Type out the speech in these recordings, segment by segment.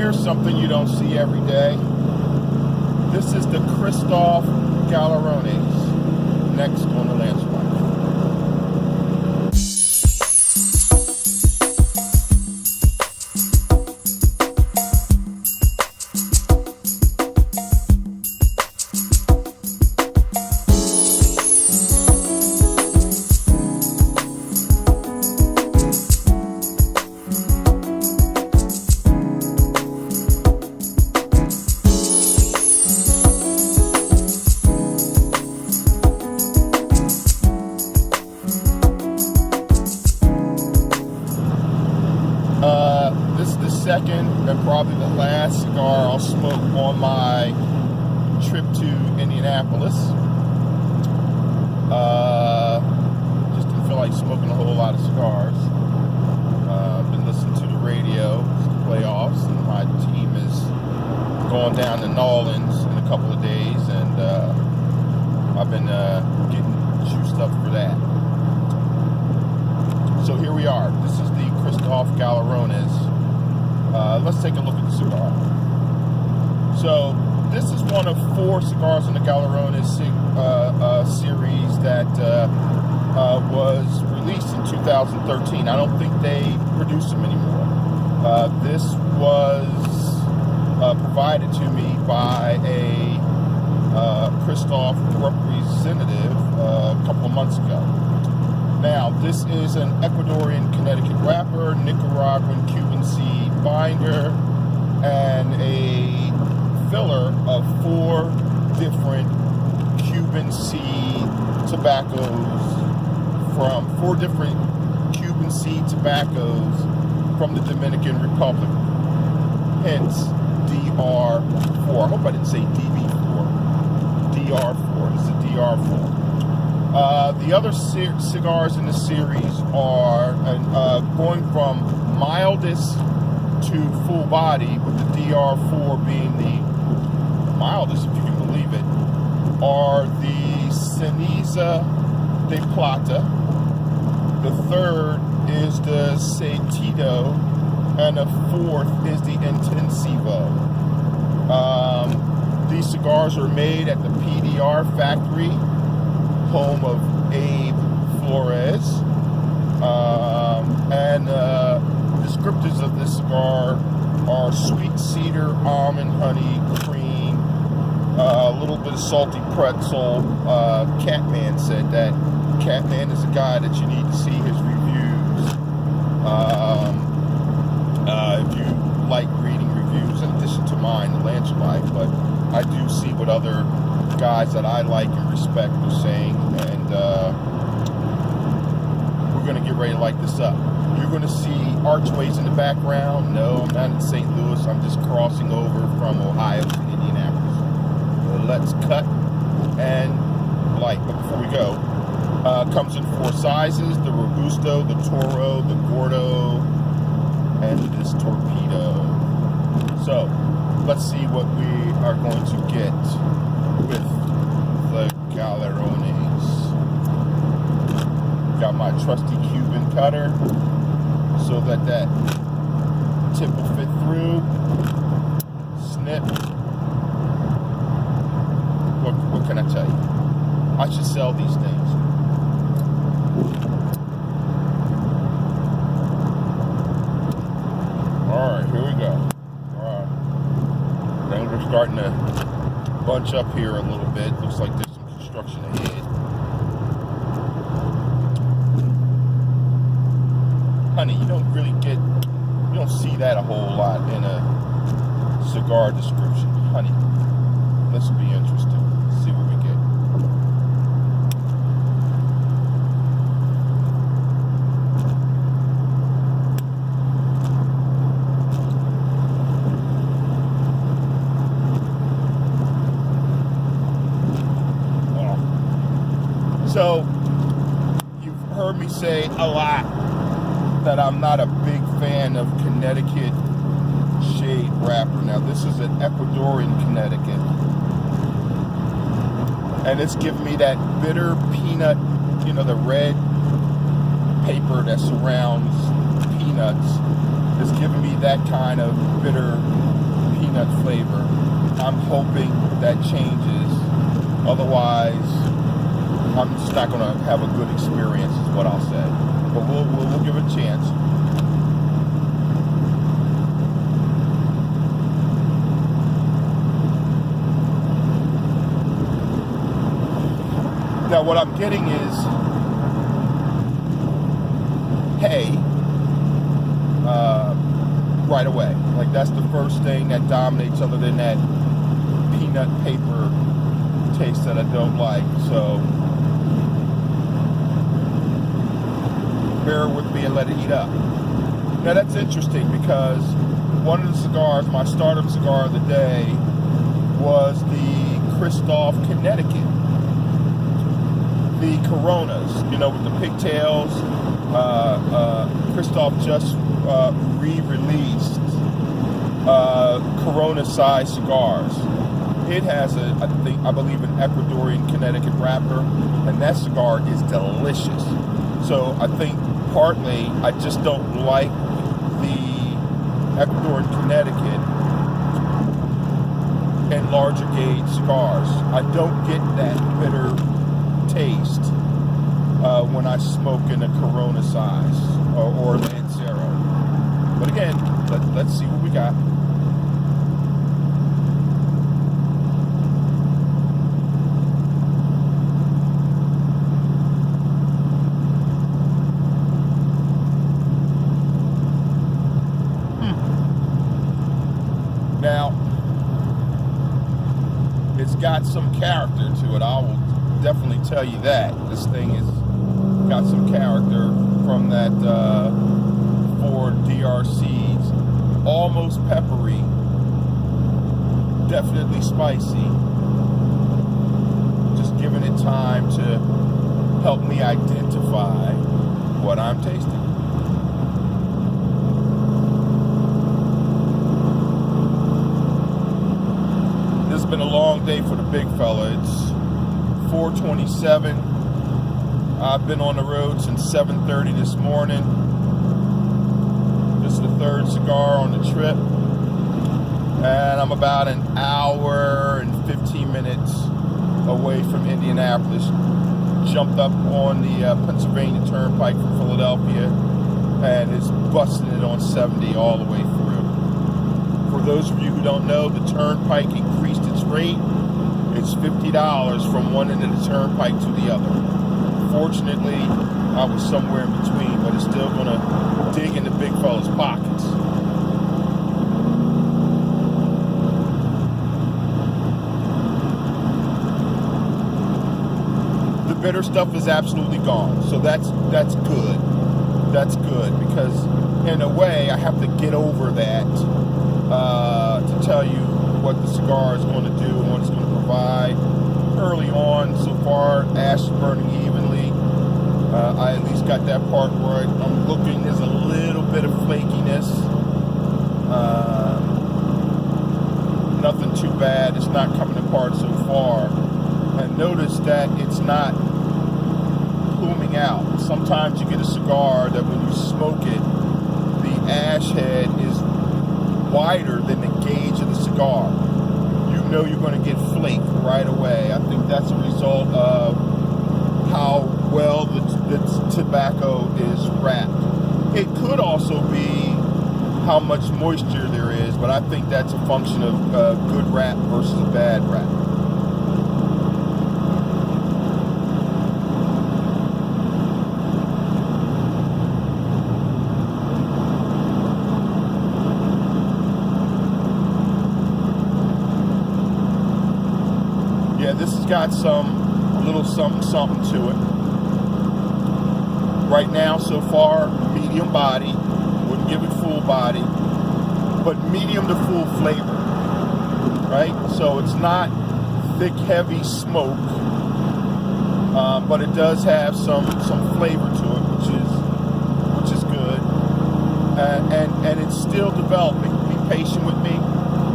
Here's something you don't see every day. This is the Kristoff Galarones, next on the Lance Life. This is the second and probably the last cigar I'll smoke on my trip to Indianapolis. Just didn't feel like smoking a whole lot of cigars. Been listening to the radio, it's the playoffs, and my team is going down to New Orleans in a couple of days, and I've been getting juiced up for that. So here we are. This is the Kristoff Galarones. Let's take a look at the cigar. So this is one of 4 cigars in the Galarones series that was released in 2013. I don't think they produce them anymore. This was provided to me by a Kristoff representative a couple of months ago. Now, this is an Ecuadorian Connecticut wrapper, Nicaraguan Cuban seed binder, and a filler of 4 different Cuban seed tobaccos from 4 different Cuban seed tobaccos from the Dominican Republic. Hence, DR4. I hope I didn't say DB4. DR4. It's a DR4. The other cigars in the series are going from mildest to full body, with the DR4 being the mildest, if you can believe it, are the Ceniza de Plata. The third is the Sentido, and the 4th is the Intensivo. These cigars are made at the PDR factory, home of Abe Flores, and descriptors of this cigar are sweet cedar, almond, honey, cream, a little bit of salty pretzel. Catman said that. Catman is a guy that you need to see his reviews. If you like reading reviews in addition to mine, the Lance Life, but I do see what other guys that I like and respect are saying, and we're going to get ready to light this up. You're going to see archways in the background. No, I'm not in St. Louis. I'm just crossing over from Ohio to Indianapolis. Let's cut and light. But before we go, comes in 4 sizes: the Robusto, the Toro, the Gordo, and this Torpedo. So let's see what we are going to get with the Galarones. Got my trusty Cuban cutter so that tip will fit through. Snip. What can I tell you? I should sell these things. Alright, here we go. Alright. Things are starting to bunch up here a little bit. Looks like there's some construction ahead. Honey, you don't see that a whole lot in a cigar description. Honey. This will be interesting. Let's see what we get. So, you've heard me say a lot that I'm not a big fan of Connecticut shade wrapper. Now, this is an Ecuadorian Connecticut, and it's giving me that bitter peanut, the red paper that surrounds peanuts. It's giving me that kind of bitter peanut flavor. I'm hoping that changes. Otherwise, I'm just not going to have a good experience, is what I'll say. But we'll give it a chance. Now, what I'm getting is hay right away. Like, that's the first thing that dominates, other than that peanut paper taste that I don't like. So bear with me and let it heat up. Now, that's interesting, because one of the cigars, my starter cigar of the day, was the Kristoff Connecticut. The Coronas, with the pigtails. Kristoff just re-released Corona-sized cigars. It has I believe, an Ecuadorian Connecticut wrapper, and that cigar is delicious. So I think partly I just don't like the Ecuadorian Connecticut and larger gauge cigars. I don't get that bitter taste when I smoke in a Corona size or Lancero. But again, let's see what we got. Now, it's got some character to it. I will definitely tell you that. This thing has got some character from that Ford DRCs. Almost peppery. Definitely spicy. Just giving it time to help me identify what I'm tasting. This has been a long day for the big fella. It's 4:27. I've been on the road since 7:30 this morning. This is the third cigar on the trip, and I'm about an hour and 15 minutes away from Indianapolis. Jumped up on the Pennsylvania Turnpike from Philadelphia, and is busting it on 70 all the way through. For those of you who don't know, the Turnpike increased its rate. It's $50 from one end of the turnpike to the other. Fortunately, I was somewhere in between, but it's still going to dig into big fella's pockets. The bitter stuff is absolutely gone, so that's good. That's good, because in a way, I have to get over that to tell you what the cigar is going to do and what it's going to provide. Early on, so far, ash is burning evenly. I at least got that part where I'm looking. There's a little bit of flakiness. Nothing too bad. It's not coming apart so far. And notice that it's not pluming out. Sometimes you get a cigar that when you smoke it, the ash head is wider than the gauge of the cigar. You know you're going to get flake right away. I think that's a result of how well the tobacco is wrapped. It could also be how much moisture there is, but I think that's a function of good wrap versus a bad wrap. Yeah, this has got a little something to it. Right now, so far, medium body. Wouldn't give it full body, but medium to full flavor, right? So it's not thick, heavy smoke, but it does have some flavor to it, which is good, and it's still developing. Be patient with me.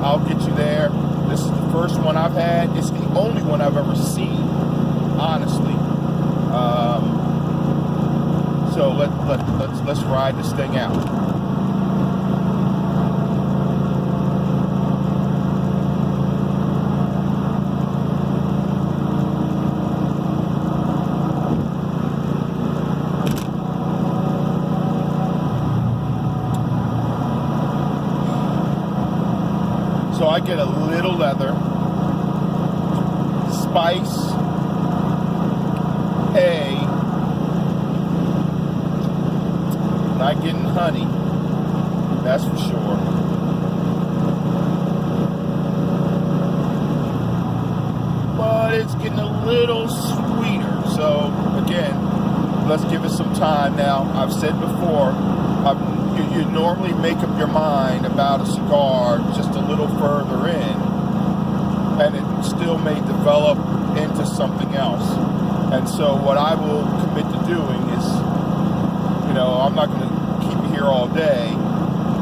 I'll get you there. This is the first one I've had. It's the only one I've ever seen, honestly. So let's ride this thing out. So I get a little leather, spice, hay, not getting honey, that's for sure. But it's getting a little sweeter. So again, let's give it some time. Now, I've said before, you normally make up your mind about a cigar just a little further in, and it still may develop into something else. And so what I will commit to doing is, I'm not going to keep it here all day,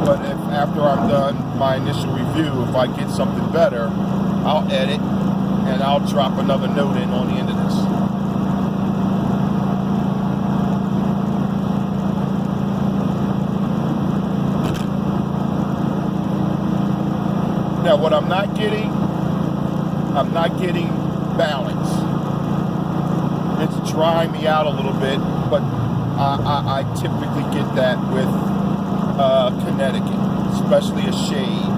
but if after I'm done my initial review, if I get something better, I'll edit and I'll drop another note in on the end of this. Now, what I'm not getting balance. It's drying me out a little bit, but I typically get that with Connecticut, especially a shade,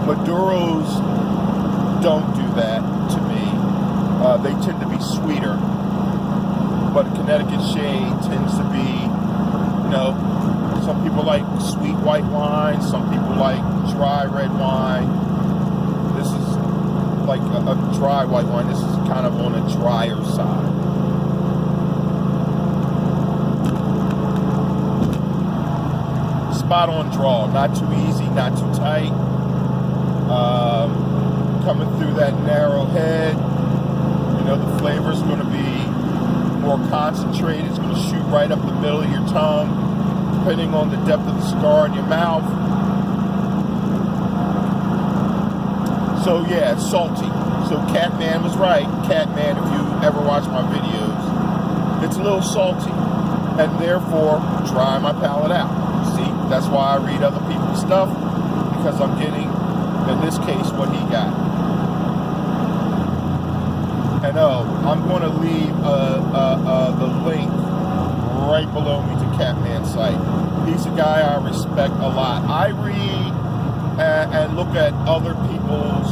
Maduros don't do that to me. They tend to be sweeter, but Connecticut shade tends to be, some people like sweet white wine, some people like dry red wine. This is like a dry white wine. This is kind of on a drier side. Spot on draw, not too easy, not too tight. Coming through that narrow head, the flavor is going to be more concentrated. It's going to shoot right up the middle of your tongue, depending on the depth of the cigar in your mouth. So yeah, it's salty. So Catman was right. Catman, if you ever watch my videos, it's a little salty, and therefore dry my palate out. See, that's why I read other people's stuff, because I'm getting, in this case, what he got. And I'm going to leave the link right below me to Catman's site. He's a guy I respect a lot. I read and look at other people's